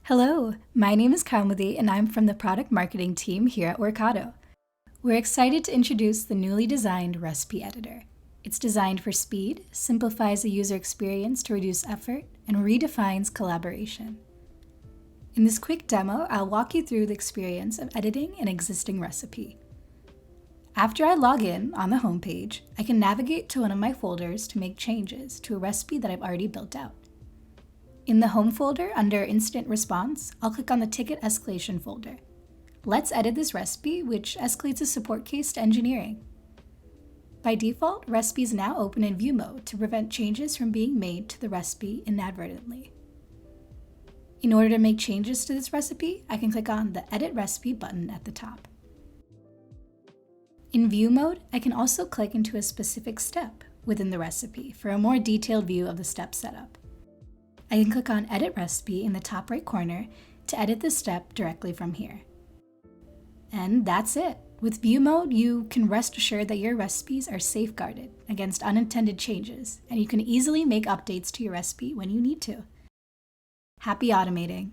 Hello, my name is Kaumudi and I'm from the product marketing team here at Workato. We're excited to introduce the newly designed recipe editor. It's designed for speed, simplifies the user experience to reduce effort, and redefines collaboration. In this quick demo, I'll walk you through the experience of editing an existing recipe. After I log in on the homepage, I can navigate to one of my folders to make changes to a recipe that I've already built out. In the Home folder under Instant Response, I'll click on the Ticket Escalation folder. Let's edit this recipe, which escalates a support case to engineering. By default, recipe is now open in view mode to prevent changes from being made to the recipe inadvertently. In order to make changes to this recipe, I can click on the Edit Recipe button at the top. In view mode, I can also click into a specific step within the recipe for a more detailed view of the step setup. I can click on Edit Recipe in the top right corner to edit the step directly from here. And that's it. With view mode, you can rest assured that your recipes are safeguarded against unintended changes, and you can easily make updates to your recipe when you need to. Happy automating!